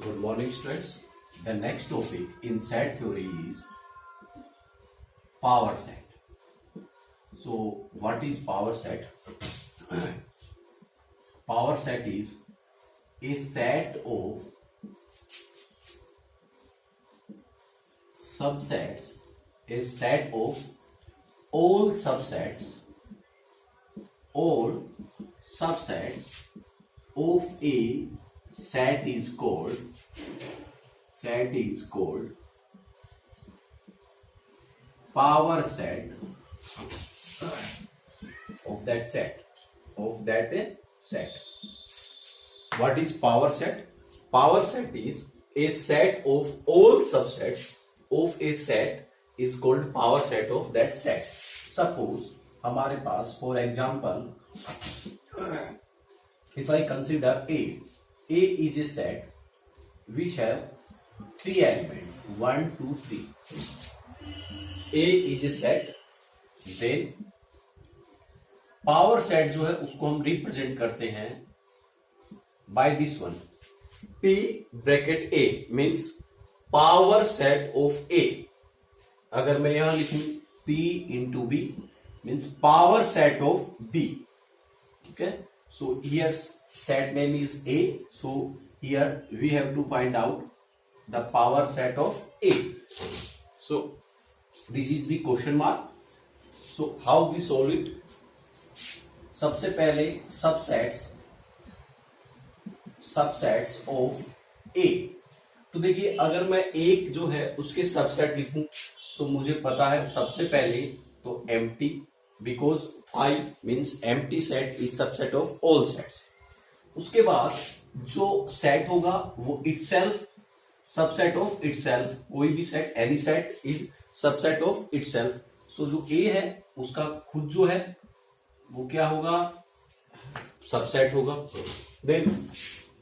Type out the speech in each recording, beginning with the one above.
Good morning, students. The next topic in set theory is power set. So, what is power set? Power set is a set of subsets, a set of all subsets of a set is called power set of that set. What is power set? Power set is a set of all subsets of a set is called power set of that set. Suppose हमारे पास for example if I consider A is a set which have three elements 1, 2, 3. A is a set, then power set जो है उसको हम represent करते हैं by this one P bracket A means power set of A. अगर मैं यहां लिखूं P into B means power set of B. ठीक है, so here set name is A, so here we have to find out the power set of A. So this is the question mark. So how we solve it? सबसे पहले subsets of A. तो देखिए अगर मैं एक जो है उसके सबसेट लिखूं तो मुझे पता है सबसे पहले तो empty because I means empty set is subset of all sets. उसके बाद जो सेट होगा वो इटसेल्फ सबसेट ऑफ इटसेल्फ, कोई भी set any set is subset of itself. So जो ए है उसका खुद जो है वो क्या होगा, सबसेट होगा. देन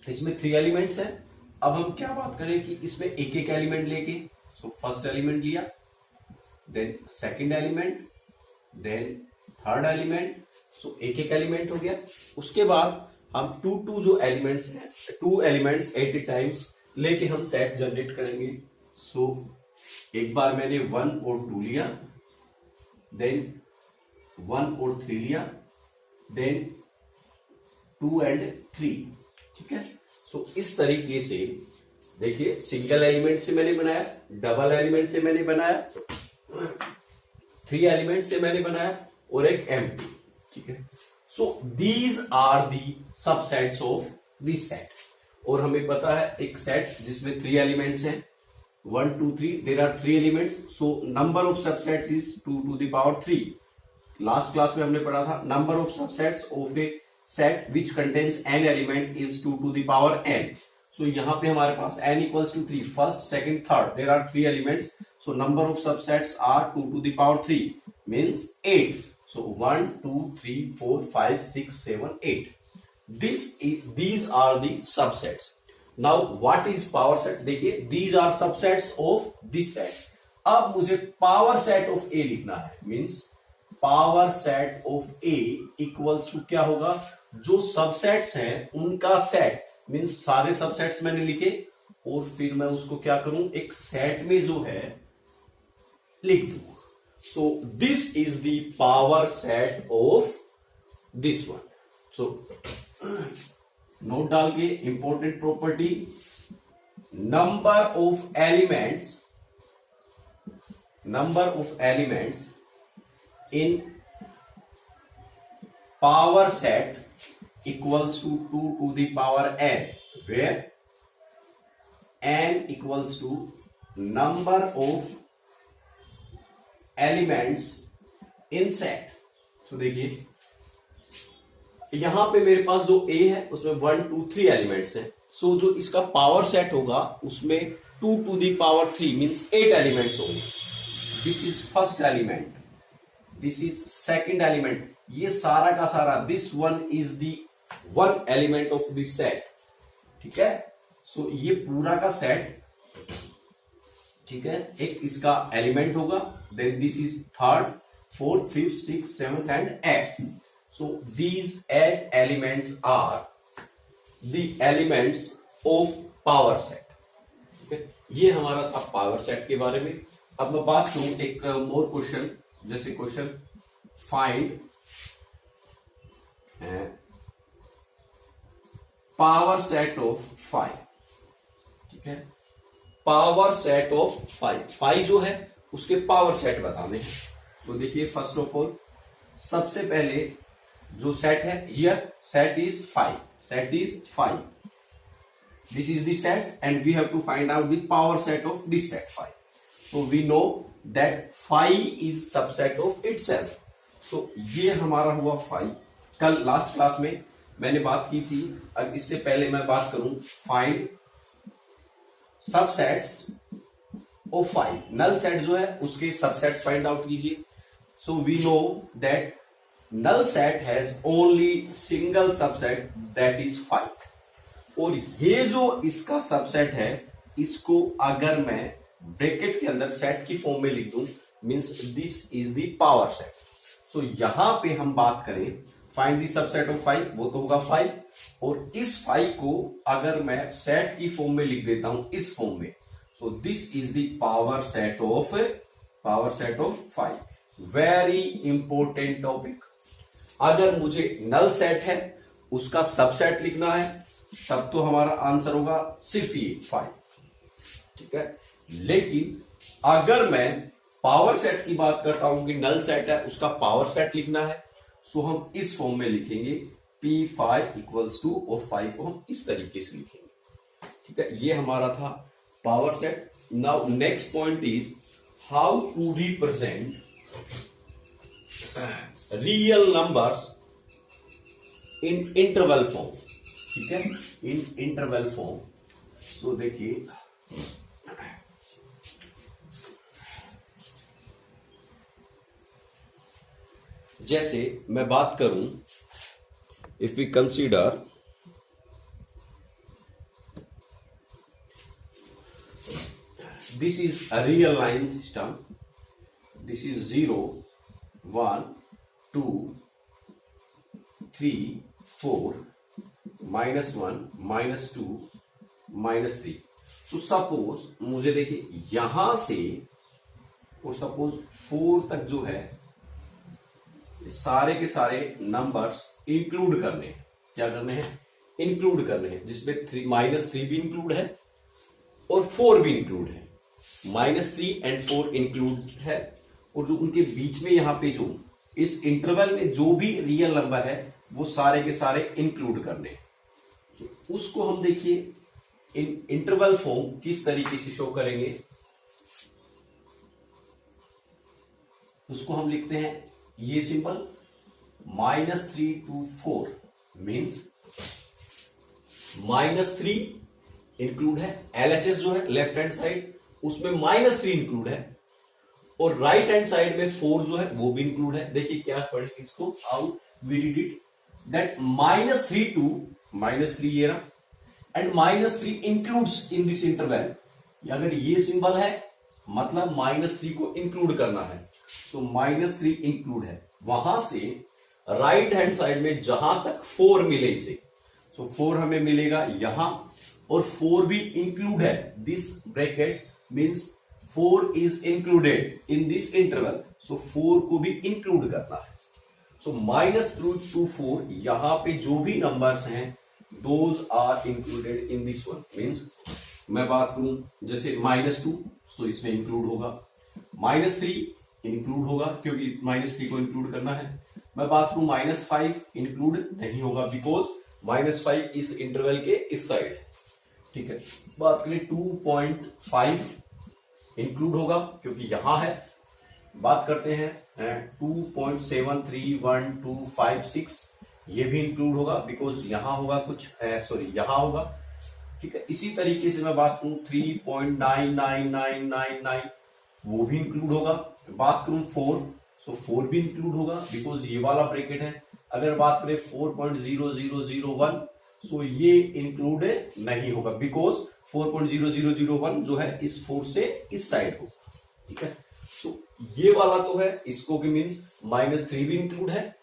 इसमें 3 एलिमेंट्स हैं. अब हम क्या बात करें कि इसमें एक एक एलिमेंट लेके, सो फर्स्ट एलिमेंट लिया, then second element, then third element, so एक एक एलिमेंट हो गया. उसके बाद हम टू जो एलिमेंट्स हैं 2 एलिमेंट्स एट ए टाइम्स लेके हम सेट जनरेट करेंगे. सो एक बार मैंने 1 और 2 लिया, देन 1 और 3 लिया, देन 2 एंड 3. ठीक है, सो इस तरीके से देखिए सिंगल एलिमेंट से मैंने बनाया, डबल एलिमेंट से मैंने बनाया, 3 एलिमेंट से मैंने बनाया और एक एम्प्टी. ठीक है, so these are the subsets of this set. और हमें पता है एक सेट जिसमें 3 एलिमेंट्स हैं 1, 2, 3, there are 3 elements, so number of subsets is 2 to the power 3. Last class में हमने पढ़ा था number of subsets of a set which contains n element is 2 to the power n. So यहां पे हमारे पास n equals to 3, first second third, there are 3 elements, so number of subsets are 2 to the power 3 means 8. So 1, 2, 3, 4, 5, 6, 7, 8. These are the subsets. Now what is power set? देखिए these are subsets of this set. अब मुझे power set of A लिखना है. Means power set of A equals to क्या होगा, जो subsets हैं उनका set. Means सारे subsets मैंने लिखे और फिर मैं उसको क्या करूं, एक set में जो है लिख दूं. So this is the power set of this one. So note डाल के important property, number of elements in power set equals to 2 to the power n, where n equals to number of elements in set. So देखिए यहां पे मेरे पास जो A है उसमें 1, 2, 3 elements हैं. सो जो इसका पावर सेट होगा उसमें 2 to the power 3 means 8 elements होंगे. This is first element, this is second element, ये सारा का सारा, this one is the 1 element of this set. ठीक है, सो ये पूरा का सेट, ठीक है, एक इसका एलिमेंट होगा, then this is third, fourth, fifth, six, seventh and 8. So these 8 elements are the elements of power set. ठीक है, ये हमारा था पावर सेट के बारे में। अब मैं बात करूं एक मोर क्वेश्चन, जैसे question find power set of 5। ठीक है, पावर सेट ऑफ 5 जो है उसके पावर सेट बताने हैं। तो देखिए फर्स्ट ऑफ ऑल सबसे पहले जो सेट है, here set is 5, set is 5, this is the set and we have to find out the power set of this set 5. So we know that 5 is subset of itself. So ये हमारा हुआ 5। कल last class में मैंने बात की थी, अब इससे पहले मैं बात करूं find subsets of 5। Null set जो है उसके सबसेट्स फाइंड आउट कीजिए। So we know that null set has only single subset that is 5। और ये जो इसका सबसेट है, इसको अगर मैं ब्रैकेट के अंदर सेट की फॉर्म में लिख दूं, means this is the power set. So यहां पे हम बात करें फाइंड द सबसेट ऑफ 5, वो तो होगा 5। और इस 5 को अगर मैं सेट की फॉर्म में लिख देता हूं इस फॉर्म में, so this is the power set of 5। Very important topic. अगर मुझे नल सेट है उसका सबसेट लिखना है, तब तो हमारा आंसर होगा सिर्फ ये 5। ठीक है, लेकिन अगर मैं पावर सेट की बात करता हूं कि नल सेट है उसका पावर सेट लिखना है, सो हम इस फॉर्म में लिखेंगे P5 इक्वल्स टू, और 5 को हम इस तरीके से लिखेंगे। ठीक है, ये हमारा था power set. Now next point is how to represent real numbers in interval form. ठीक है, इन इंटरवल फॉर्म। सो देखिए जैसे मैं बात करूं, if we consider this is a real line system, this is 0 1 2 3 4 -1 -2 -3। तो सपोज मुझे देखिए यहां से और सपोज 4 तक जो है सारे के सारे नंबर्स इंक्लूड करने हैं। क्या करने हैं? इंक्लूड करने हैं, जिसमें -3 भी इंक्लूड है और 4 भी इंक्लूड है। -3 एंड 4 इंक्लूड है, और जो उनके बीच में यहां पे जो इस इंटरवल में जो भी रियल नंबर है वो सारे के सारे इंक्लूड करने हैं। तो उसको हम देखिए इन इंटरवल फॉर्म किस तरीके से शो करेंगे। उसको हम लिखते हैं ये सिंपल -3 to 4 मीन्स -3 इंक्लूड है, LHS जो है लेफ्ट हैंड साइड उसमें -3 इंक्लूड है, और राइट हैंड साइड में 4 जो है वो भी इंक्लूड है। देखिए क्या पढ़ेंगे इसको, how we read it, that -3 to -3 ये रहा, and -3 includes in this interval. अगर ये सिंबल है मतलब -3 को इंक्लूड करना है, तो -3 इंक्लूड है। वहां से राइट हैंड साइड में जहां तक 4 मिले इसे, सो 4 हमें मिलेगा यहां, और 4 भी इंक्लूड है, this bracket means 4 is included in this interval, so 4 को भी इंक्लूड करना है। सो -3 to 4 यहां पे जो भी नंबर्स हैं those are included in this one. Means मैं बात करूं जैसे -2, तो इसमें इंक्लूड होगा, -3 इंक्लूड होगा क्योंकि -3 को इंक्लूड करना है। मैं बात करूं -5 इंक्लूड नहीं होगा बिकॉज -5 इस इंटरवल के इस साइड है। ठीक है, बात करें 2.5 इंक्लूड होगा क्योंकि यहां है। बात करते हैं 2.731256, ये भी इंक्लूड होगा बिकॉज यहां होगा कुछ, सॉरी यहां होगा। ठीक है, इसी तरीके से मैं बात करूं 3.99999, वो भी इंक्लूड होगा। बात करूं 4, सो 4 भी इंक्लूड होगा बिकॉज ये वाला ब्रैकेट है। अगर बात करें 4.0001, सो ये इंक्लूड नहीं होगा बिकॉज 4.0001 जो है इस 4 से इस साइड को। ठीक है, सो ये वाला तो है, इसको भी मीन्स -3 भी इंक्लूड है,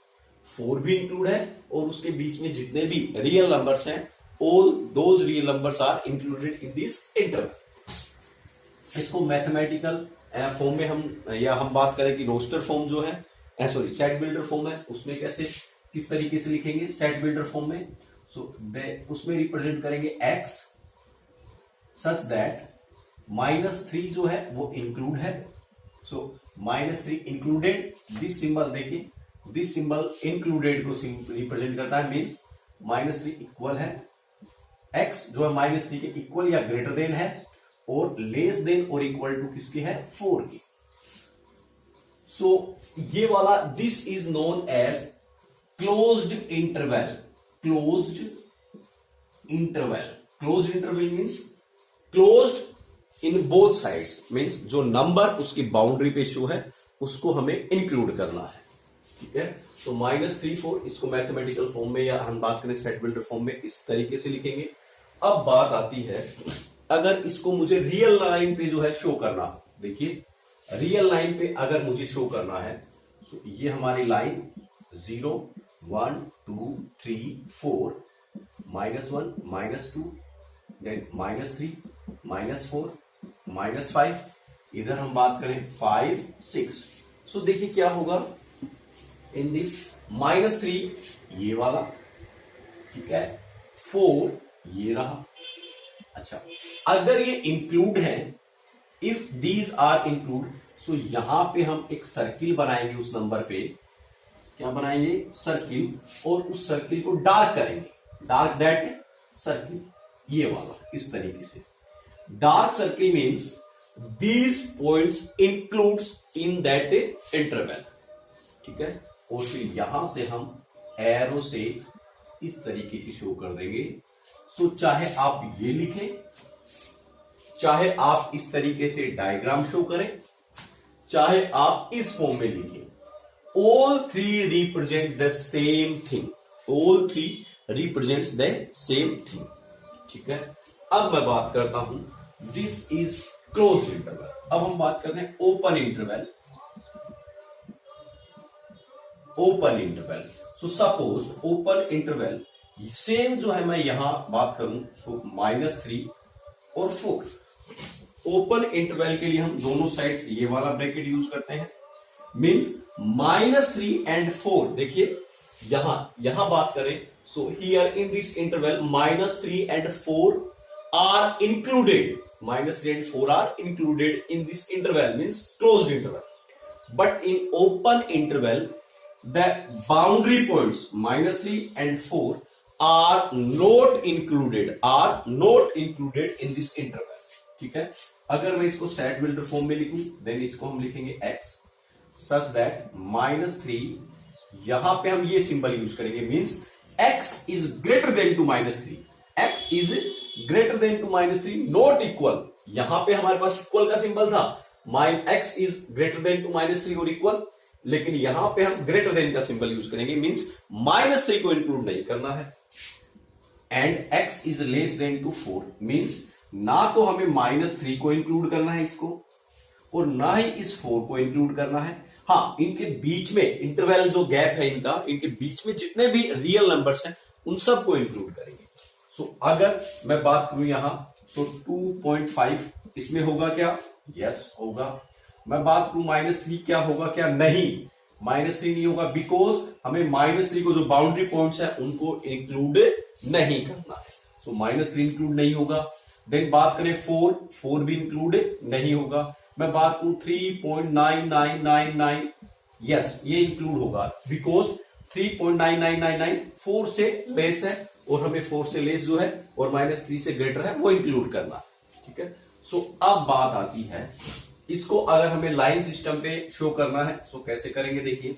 4 भी इंक्लूड है, और उसके बीच में जितने भी रियल नंबर्स हैं all those real numbers are included in this interval. इसको मैथमेटिकल फॉर्म में हम बात करें कि रोस्टर फॉर्म जो है सॉरी सेट बिल्डर फॉर्म है, उसमें कैसे किस तरीके से लिखेंगे सेट बिल्डर फॉर्म में। सो उसमें रिप्रेजेंट करेंगे x सच दैट -3 जो है वो इंक्लूड है। सो -3 इंक्लूडेड, दिस सिंबल देखिए, दिस सिंबल इंक्लूडेड को रिप्रेजेंट करता है, मीन्स -3 इक्वल है x जो है -3 के इक्वल या ग्रेटर देन है, और लेस देन और इक्वल टू किसकी है 4 की। सो ये वाला this is known as closed interval. Closed interval means closed in both sides, means जो नंबर उसकी बाउंड्री पे शो है उसको हमें इंक्लूड करना है। ठीक है, तो -3 4 इसको मैथमेटिकल फॉर्म में या हम बात करें सेट बिल्डर फॉर्म में इस तरीके से लिखेंगे। अब बात आती है अगर इसको मुझे रियल लाइन पे जो है शो करना, देखिए रियल लाइन पे अगर मुझे शो करना है, तो ये हमारी लाइन 0 1 2 3 4 -1 -2 देन -3 -4 -5, इधर हम बात करें 5 6। सो देखिए क्या होगा इन दिस -3 ये वाला, ठीक है, 4 ये रहा। अच्छा, अगर ये इंक्लूड है, इफ दीज आर इंक्लूड, सो यहां पे हम एक सर्किल बनाएंगे उस नंबर पे, क्या बनाएंगे सर्किल, और उस सर्किल को डार्क करेंगे, डार्क दैट सर्किल, ये वाला इस तरीके से। Dark circle means these points includes in that interval, ठीक है, और फिर यहां से हम एरो से इस तरीके से शो कर देंगे। सो चाहे आप ये लिखें, चाहे आप इस तरीके से डायग्राम शो करें, चाहे आप इस फॉर्म में लिखें, all three represent the same thing, all three represents the same thing। ठीक है, अब मैं बात करता हूं दिस इज क्लोज इंटरवल। अब हम बात करते हैं open interval. Open interval, so suppose open interval same जो है, मैं यहां बात करूं, सो -3 और 4। ओपन इंटरवल के लिए हम दोनों साइड्स ये वाला ब्रैकेट यूज करते हैं, मीन्स -3 एंड 4। देखिए यहां बात करें, so here in this interval -3 and 4 are included, -3 and 4 are included in this interval, means closed interval. But in open interval, the boundary points -3 and 4 are not included in this interval। ठीक है, अगर मैं इसको set builder form में लिखूं, then इसको हम लिखेंगे x such that -3, यहां पे हम ये सिंबल यूज करेंगे, means x is greater than to -3, x is greater than to -3, not equal. यहां पे हमारे पास इक्वल का सिंबल था, x is greater than to -3 और इक्वल, लेकिन यहां पे हम ग्रेटर देन का सिंबल यूज करेंगे, मींस -3 को इंक्लूड नहीं करना है। And x is less than to 4, means ना तो हमें -3 को इंक्लूड करना है इसको, और ना ही इस 4 को इंक्लूड करना है। हाँ, इनके बीच में इंटरवल जो गैप है इनका, इनके बीच में जितने भी रियल नंबर्स हैं उन सबको इंक्लूड करेंगे। सो अगर मैं बात करूं यहां, तो 2.5 इसमें होगा क्या? यस होगा। मैं बात करूं -3 क्या होगा क्या? नहीं, -3 नहीं होगा, बिकॉज हमें -3 को जो बाउंड्री पॉइंट्स है उनको इंक्लूड नहीं करना है। सो -3 इंक्लूड नहीं होगा। देन बात करें 4 भी इंक्लूड नहीं होगा। मैं बात करूं 3.9999, यस ये इंक्लूड होगा, बिकॉज 3.9999 4 से लेस है, और हमें 4 से लेस जो है और -3 से ग्रेटर है वो इंक्लूड करना। ठीक है, सो अब बात आती है, इसको अगर हमें लाइन सिस्टम पे शो करना है, सो कैसे करेंगे? देखिए,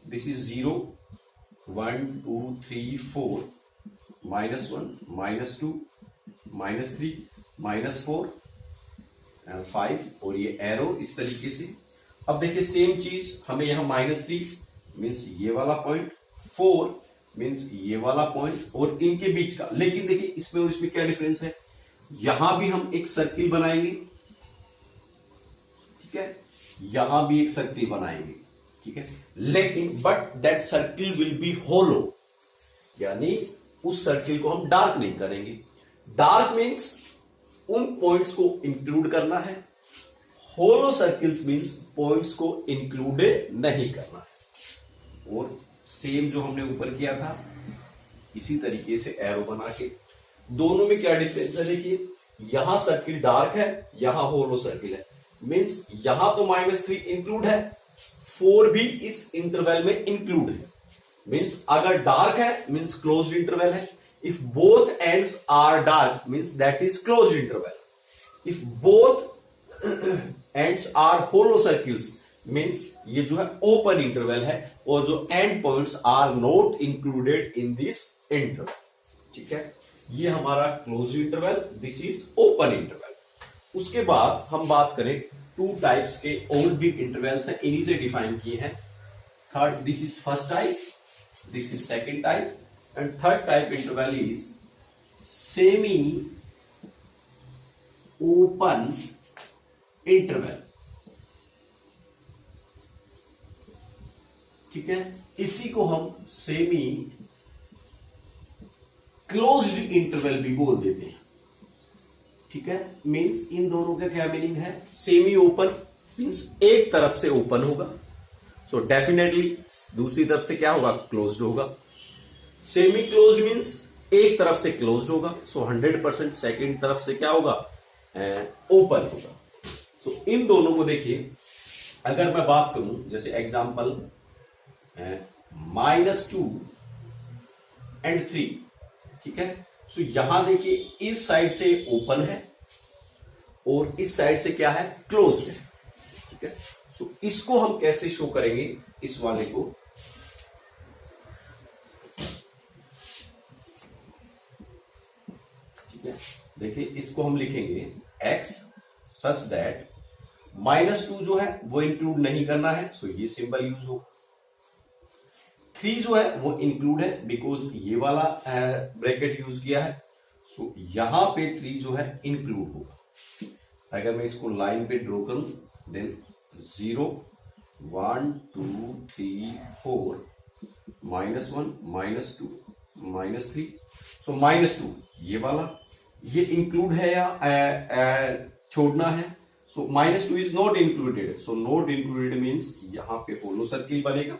दिस इज 0 1 2 3 4 -1 -2 -3 -4 5, और ये एरो इस तरीके से। अब देखिए सेम चीज हमें यहां -3 मीन्स ये वाला पॉइंट, 4 मीन्स ये वाला पॉइंट, और इनके बीच का। लेकिन देखिए इसमें और इसमें क्या डिफरेंस है? यहां भी हम एक सर्किल बनाएंगे, ठीक है, यहां भी एक सर्किल बनाएंगे, ठीक है, लेकिन but that circle will be hollow, यानी उस सर्किल को हम डार्क नहीं करेंगे। डार्क मीन्स उन पॉइंट्स को इंक्लूड करना है, होलो सर्किल्स मीन्स पॉइंट्स को इंक्लूड नहीं करना है। और सेम जो हमने ऊपर किया था इसी तरीके से एरो बना के, दोनों में क्या डिफरेंस है देखिए, यहां सर्किल डार्क है, यहां होलो सर्किल है, मीन्स यहां तो -3 इंक्लूड है, 4 भी इस इंटरवल में इंक्लूड है। मीन्स अगर डार्क है मीन्स क्लोज्ड इंटरवल है। If both ends are dark means that is closed interval. If both ends are hollow circles means ये जो है ओपन इंटरवल है, और जो end points are not included in this interval. ठीक है, ये हमारा closed interval, this is open interval. उसके बाद हम बात करें 2 टाइप्स के और भी इंटरवल्स हैं, इन्हीं से डिफाइन किए हैं। Third, this is first type, this is second type, and third type interval is semi open interval। ठीक है, इसी को हम सेमी क्लोज्ड इंटरवल भी बोल देते हैं। ठीक है, मींस इन दोनों का क्या मीनिंग है, सेमी ओपन मींस एक तरफ से ओपन होगा, सो डेफिनेटली दूसरी तरफ से क्या होगा, क्लोज्ड होगा। सेमी क्लोज्ड मींस एक तरफ से क्लोज्ड होगा, सो 100% सेकेंड तरफ से क्या होगा, ओपन होगा। सो इन दोनों को देखिए, अगर मैं बात करूं जैसे एग्जांपल -2 and 3, ठीक है, सो यहां देखिए इस साइड से ओपन है और इस साइड से क्या है, क्लोज्ड है। ठीक है, सो इसको हम कैसे शो करेंगे, इस वाले को, ठीक है, देखिए इसको हम लिखेंगे x सच दैट -2 जो है वो इंक्लूड नहीं करना है, सो ये सिंबल यूज होगा। 3 जो है वो इंक्लूड है, बिकॉज ये वाला ब्रैकेट यूज किया है, सो यहां पे 3 जो है इंक्लूड होगा। अगर मैं इसको लाइन पे ड्रॉ करूं, देन 0 1 2 3 4 -1 -2 -3, सो -2 ये वाला, ये इंक्लूड है या छोड़ना है, सो -2 is not included, so not included means यहां पे होलो सर्किल बनेगा।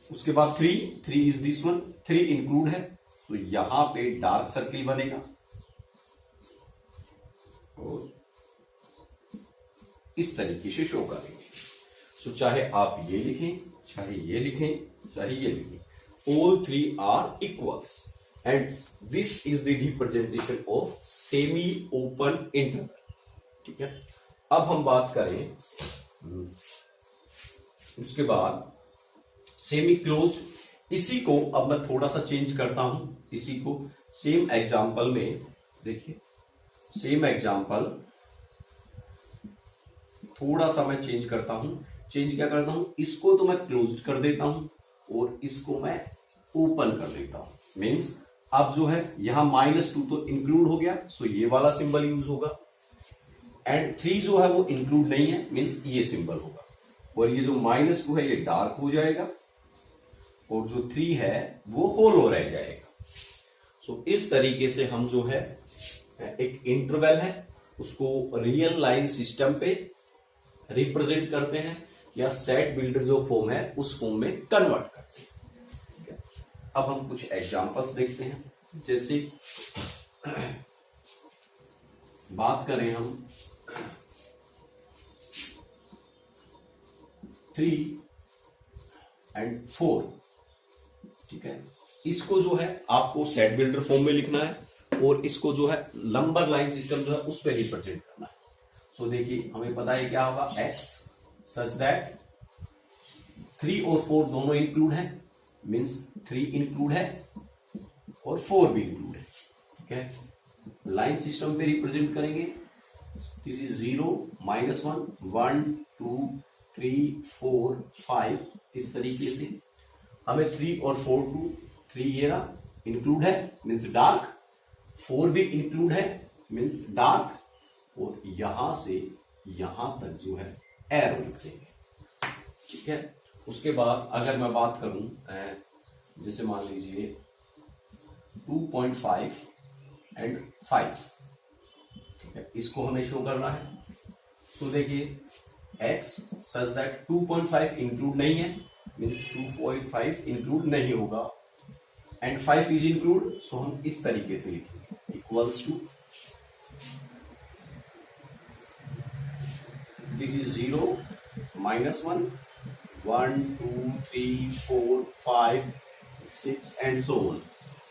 उसके बाद 3 इज दिस वन, 3 इंक्लूड है, सो यहां पे डार्क सर्किल बनेगा। और इस तरीके से शो करेंगे। सो चाहे आप ये लिखें, चाहे ये लिखें, चाहे ये लिखें, all 3 are equals, and this is the representation of semi open interval. ठीक है, अब हम बात करें उसके बाद सेमी क्लोज। इसी को अब मैं थोड़ा सा चेंज करता हूं, इसी को सेम एग्जांपल में देखिए, सेम एग्जांपल थोड़ा सा मैं चेंज करता हूं। चेंज क्या करता हूं, इसको तो मैं क्लोज कर देता हूं और इसको मैं ओपन कर देता हूं। मींस अब जो है यहां -2 तो इंक्लूड हो गया, सो ये वाला सिंबल यूज होगा, एंड 3 जो है वो इंक्लूड नहीं है, मींस ये सिंबल होगा, और ये जो -2 है ये डार्क हो जाएगा, और जो 3 है वो होलो रह जाएगा। सो इस तरीके से हम जो है एक इंटरवल है उसको रियल लाइन सिस्टम पे रिप्रेजेंट करते हैं, या सेट बिल्डर जो फॉर्म है उस फॉर्म में कन्वर्ट करते हैं। ठीक है, अब हम कुछ एग्जांपल्स देखते हैं। जैसे बात करें हम 3 and 4, ठीक है, इसको जो है आपको सेट बिल्डर फॉर्म में लिखना है, और इसको जो है नंबर लाइन सिस्टम जो है उस पर रिप्रेजेंट करना है। सो देखिए हमें पता है क्या होगा, x सच दैट 3 और 4 दोनों इंक्लूड है, मींस 3 इंक्लूड है और 4 भी इंक्लूड है। ठीक है, लाइन सिस्टम पे रिप्रेजेंट करेंगे, दिस इज 0 -1 1 2 3 4 5, इस तरीके से हमें 3 और 4 2 3 ये रहा इंक्लूड है, मीन्स डार्क, 4 भी इंक्लूड है, मीन्स डार्क, और यहां से यहां तक जो है एरो लिख देंगे। ठीक है, उसके बाद अगर मैं बात करूं जैसे मान लीजिए 2.5 एंड 5, ठीक है, इसको हमें शो करना है। तो देखिए x सच दैट 2.5 इंक्लूड नहीं है, मीन्स 2.5 इंक्लूड नहीं होगा, एंड 5 इज इंक्लूड, सो हम इस तरीके से लिखेंगे equals to, this is 0 -1 1 2 3 4 5 6 and so on.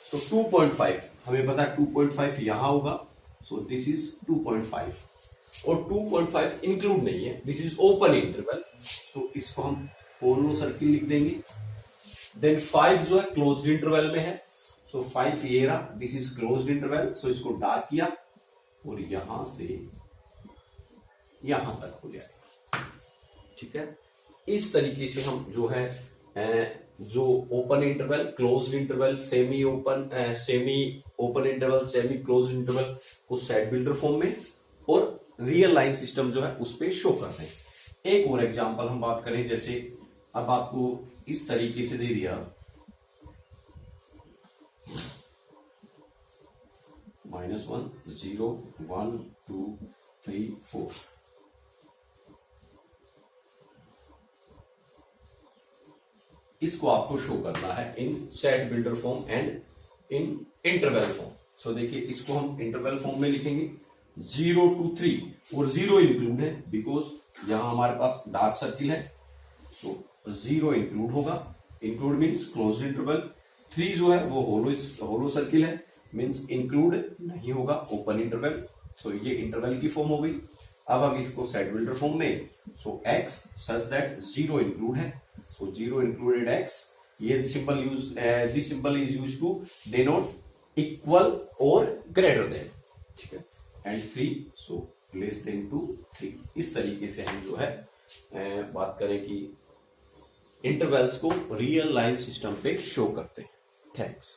So 2.5 हमें पता है 2.5 यहां होगा, सो दिस इज 2.5, और 2.5 इंक्लूड नहीं है, दिस इज ओपन इंटरवल, सो इसको हम होलो सर्किल लिख देंगे। देन 5 जो है क्लोज्ड इंटरवल में है, सो 5 ये रहा, दिस इज क्लोज्ड इंटरवल, सो इसको डार्क किया और यहां से यहां तक हो जाएगा, ठीक है। इस तरीके से हम जो है जो open interval, closed interval, semi open interval, semi closed interval को सेट बिल्डर फॉर्म में और रियल लाइन सिस्टम जो है उस पे शो करते हैं। एक और एग्जांपल हम बात करें, जैसे अब आपको इस तरीके से दे दिया -1 0 1 2 3 4, इसको आपको शो करना है in set builder form and in interval form. So देखिए इसको हम इंटरवल फॉर्म में लिखेंगे 0 to 3, और 0 इंक्लूड है बिकॉज यहां हमारे पास डार्क सर्किल है, सो 0 इंक्लूड होगा, इंक्लूड मीन्स क्लोज इंटरवल। 3 जो है वो होलो सर्किल है, मीन्स इंक्लूड नहीं होगा, ओपन इंटरवल। सो ये इंटरवल की फॉर्म हो गई। अब हम इसको सेट बिल्डर फॉर्म में, सो x सच दैट 0 इंक्लूड है, सो 0 इंक्लूडेड x, ये symbol this symbol is use to denote equal और ग्रेटर देन, ठीक है, and 3 so less than to 3। इस तरीके से हम जो है बात करें कि इंटरवल्स को रियल लाइन सिस्टम पे शो करते हैं। थैंक्स।